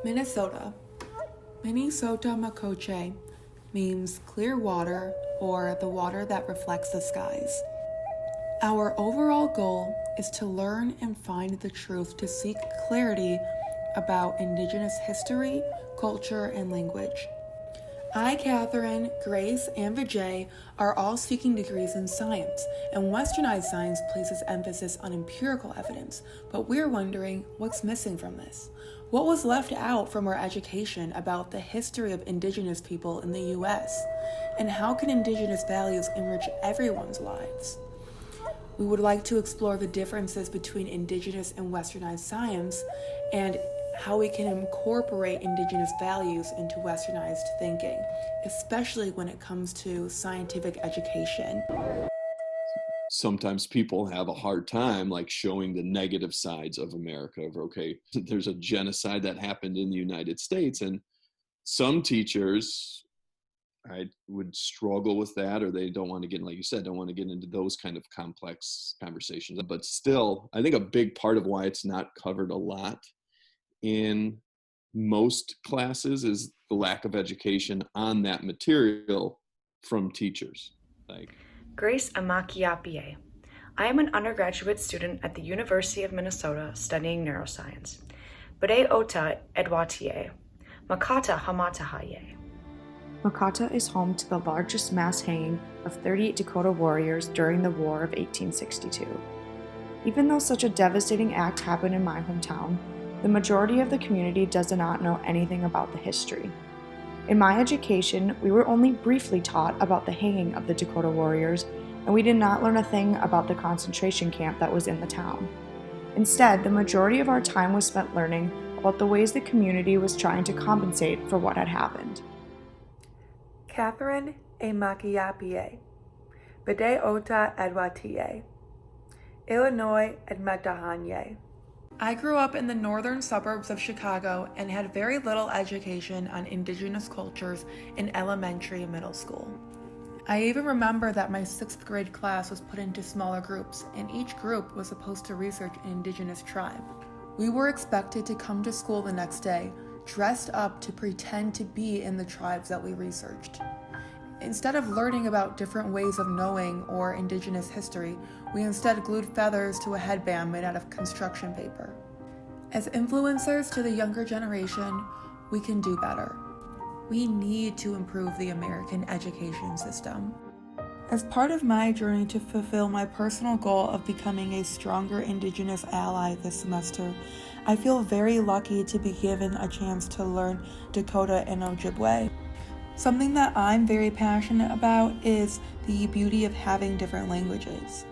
Minnesota. Minnesota Makoche means clear water or the water that reflects the skies. Our overall goal is to learn and find the truth to seek clarity about Indigenous history, culture, and language. I, Catherine, Grace, and Vijay are all seeking degrees in science, and Westernized science places emphasis on empirical evidence, but we're wondering what's missing from this. What was left out from our education about the history of Indigenous people in the U.S., and how can Indigenous values enrich everyone's lives? We would like to explore the differences between Indigenous and Westernized science and how we can incorporate Indigenous values into Westernized thinking, especially when it comes to scientific education. Sometimes people have a hard time like showing the negative sides of America. Okay, there's a genocide that happened in the United States, and some teachers would struggle with that, or they don't want to get, like you said, don't want to get into those kind of complex conversations. But still, I think a big part of why it's not covered a lot in most classes is the lack of education on that material from teachers. Grace Amakiapie. I am an undergraduate student at the University of Minnesota studying neuroscience. Bade Ota Edwatie. Makata Hamatahaye. Makata is home to the largest mass hanging of 38 Dakota warriors during the War of 1862. Even though such a devastating act happened in my hometown, the majority of the community does not know anything about the history. In my education, we were only briefly taught about the hanging of the Dakota warriors, and we did not learn a thing about the concentration camp that was in the town. Instead, the majority of our time was spent learning about the ways the community was trying to compensate for what had happened. Catherine Amakiapie, Bade Ota Edwatie, Illinois Edmetahanye. I grew up in the northern suburbs of Chicago and had very little education on Indigenous cultures in elementary and middle school. I even remember that my 6th grade class was put into smaller groups, and each group was supposed to research an Indigenous tribe. We were expected to come to school the next day, dressed up to pretend to be in the tribes that we researched. Instead of learning about different ways of knowing or Indigenous history, we instead glued feathers to a headband made out of construction paper. As influencers to the younger generation, we can do better. We need to improve the American education system. As part of my journey to fulfill my personal goal of becoming a stronger Indigenous ally this semester, I feel very lucky to be given a chance to learn Dakota and Ojibwe. Something that I'm very passionate about is the beauty of having different languages.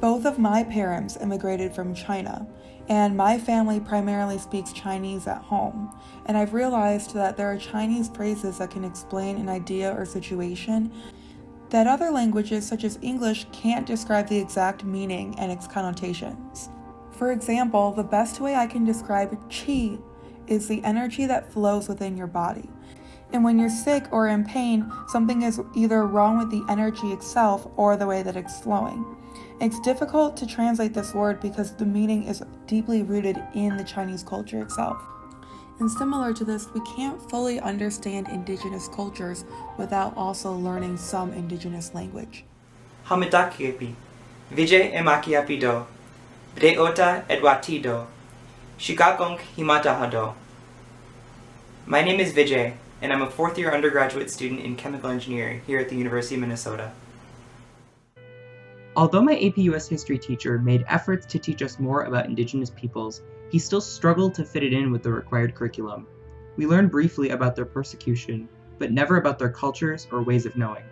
Both of my parents immigrated from China, and my family primarily speaks Chinese at home, and I've realized that there are Chinese phrases that can explain an idea or situation that other languages such as English can't describe the exact meaning and its connotations. For example, the best way I can describe qi is the energy that flows within your body. And when you're sick or in pain, something is either wrong with the energy itself or the way that it's flowing. It's difficult to translate this word because the meaning is deeply rooted in the Chinese culture itself. And similar to this, we can't fully understand Indigenous cultures without also learning some Indigenous language. Hamitakiapi, Vijay Emakiapido, Breota Edwatido, Shikakong Himatahado. My name is Vijay, and I'm a 4th-year undergraduate student in chemical engineering here at the University of Minnesota. Although my AP US history teacher made efforts to teach us more about Indigenous peoples, he still struggled to fit it in with the required curriculum. We learned briefly about their persecution, but never about their cultures or ways of knowing.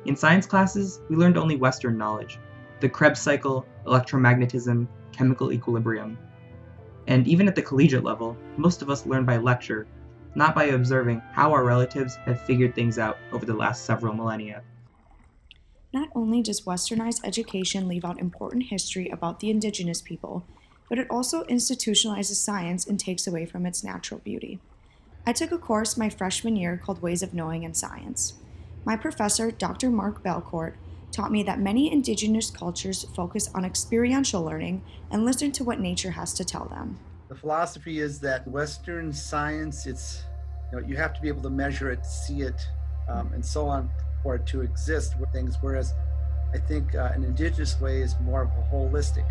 In science classes, we learned only Western knowledge, the Krebs cycle, electromagnetism, chemical equilibrium. And even at the collegiate level, most of us learn by lecture, not by observing how our relatives have figured things out over the last several millennia. Not only does Westernized education leave out important history about the Indigenous people, but it also institutionalizes science and takes away from its natural beauty. I took a course my freshman year called Ways of Knowing in Science. My professor, Dr. Mark Belcourt, taught me that many Indigenous cultures focus on experiential learning and listen to what nature has to tell them. The philosophy is that Western science, you have to be able to measure it, see it, and so on for it to exist with things, whereas I think an indigenous way is more of a holistic.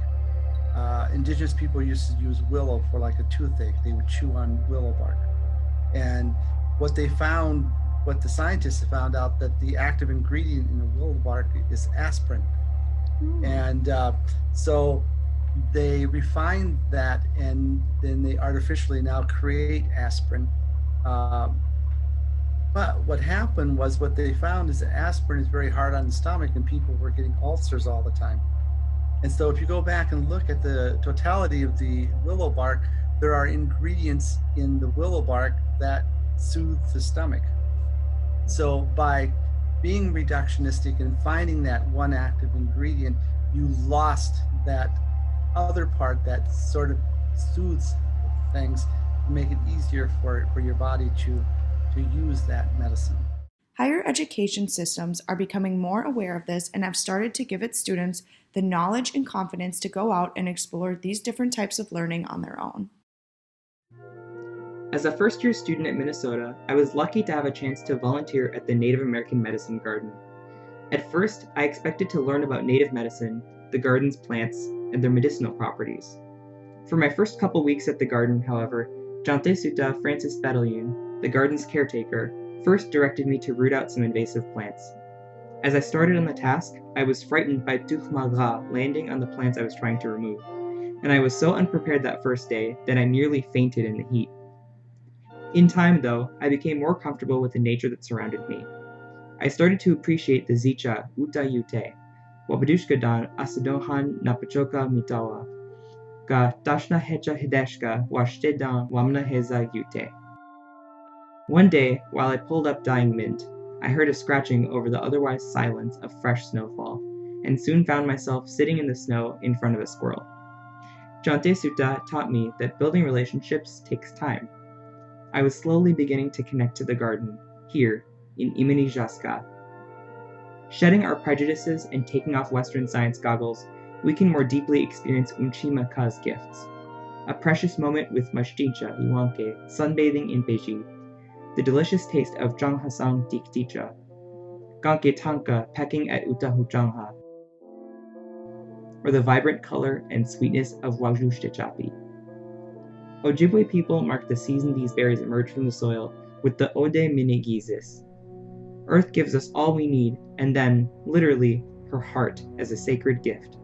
Indigenous people used to use willow for like a toothache. They would chew on willow bark. And what the scientists have found out, that the active ingredient in the willow bark is aspirin. And so they refined that, and then they artificially now create aspirin. But what happened was, what they found is that aspirin is very hard on the stomach, and people were getting ulcers all the time. And so if you go back and look at the totality of the willow bark, there are ingredients in the willow bark that soothe the stomach. So by being reductionistic and finding that one active ingredient, you lost that other part that sort of soothes things to make it easier for your body to use that medicine. Higher education systems are becoming more aware of this and have started to give its students the knowledge and confidence to go out and explore these different types of learning on their own. As a first-year student at Minnesota, I was lucky to have a chance to volunteer at the Native American Medicine Garden. At first, I expected to learn about Native medicine, the garden's plants, and their medicinal properties. For my first couple weeks at the garden, however, Jante Suta Francis Fedelian, the garden's caretaker, first directed me to root out some invasive plants. As I started on the task, I was frightened by Tukhmagra landing on the plants I was trying to remove, and I was so unprepared that first day that I nearly fainted in the heat. In time, though, I became more comfortable with the nature that surrounded me. I started to appreciate the zicha uta yute, wabadushkadan asadohan napachoka mitawa, ga dashna hecha hideshka washtedan wamna heza yute. One day, while I pulled up dyeing mint, I heard a scratching over the otherwise silence of fresh snowfall, and soon found myself sitting in the snow in front of a squirrel. Jante Suta taught me that building relationships takes time. I was slowly beginning to connect to the garden, here, in Imani Jaska. Shedding our prejudices and taking off Western science goggles, we can more deeply experience Unchima Ka's gifts. A precious moment with Mashtincha Iwanke sunbathing in Beji, the delicious taste of Janghasang Dikticha, Ganke Tanka pecking at Utahu Jangha, or the vibrant color and sweetness of Wajushtichapi. Ojibwe people mark the season these berries emerge from the soil with the Ode Minigizis. Earth gives us all we need, and then, literally, her heart as a sacred gift.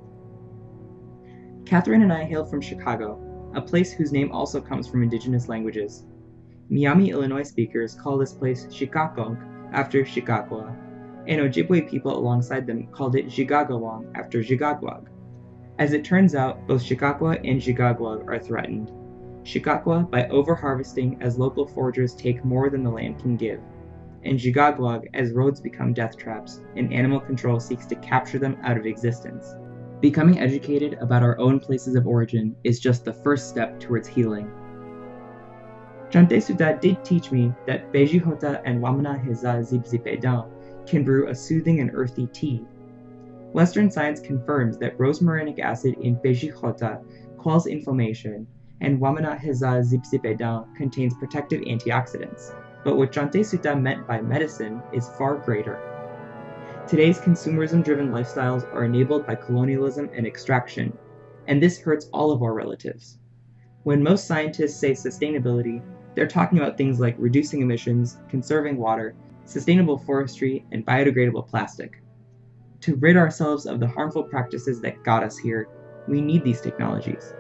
Catherine and I hail from Chicago, a place whose name also comes from indigenous languages. Miami, Illinois speakers call this place Shikakong after Chicagoa, and Ojibwe people alongside them called it Jigagawang after Jigagwag. As it turns out, both Chicagoa and Jigagwag are threatened. Chicagoa by overharvesting as local foragers take more than the land can give, and Jigagwag as roads become death traps and animal control seeks to capture them out of existence. Becoming educated about our own places of origin is just the first step towards healing. Jante Suda did teach me that Beji Hota and Wamana Heza Zibzipedan can brew a soothing and earthy tea. Western science confirms that rosmarinic acid in Beji Hota quells inflammation, and Wamana Heza Zibzipedan contains protective antioxidants. But what Jante Suta meant by medicine is far greater. Today's consumerism-driven lifestyles are enabled by colonialism and extraction, and this hurts all of our relatives. When most scientists say sustainability, they're talking about things like reducing emissions, conserving water, sustainable forestry, and biodegradable plastic. To rid ourselves of the harmful practices that got us here, we need these technologies.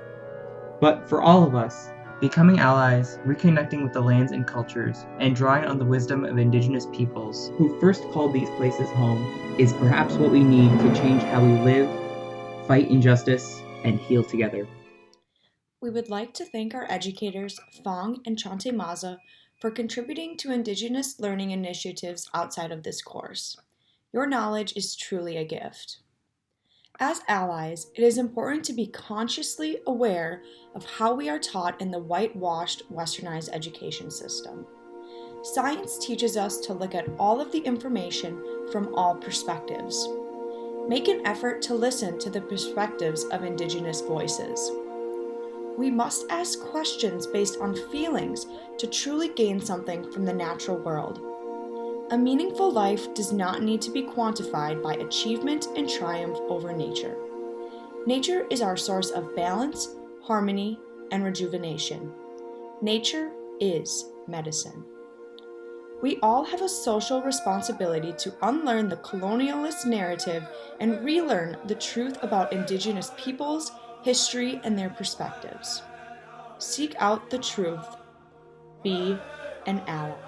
But for all of us, becoming allies, reconnecting with the lands and cultures, and drawing on the wisdom of indigenous peoples who first called these places home is perhaps what we need to change how we live, fight injustice, and heal together. We would like to thank our educators, Fong and Chante Maza, for contributing to Indigenous learning initiatives outside of this course. Your knowledge is truly a gift. As allies, it is important to be consciously aware of how we are taught in the whitewashed, westernized education system. Science teaches us to look at all of the information from all perspectives. Make an effort to listen to the perspectives of Indigenous voices. We must ask questions based on feelings to truly gain something from the natural world. A meaningful life does not need to be quantified by achievement and triumph over nature. Nature is our source of balance, harmony, and rejuvenation. Nature is medicine. We all have a social responsibility to unlearn the colonialist narrative and relearn the truth about Indigenous peoples, history, and their perspectives. Seek out the truth. Be an ally.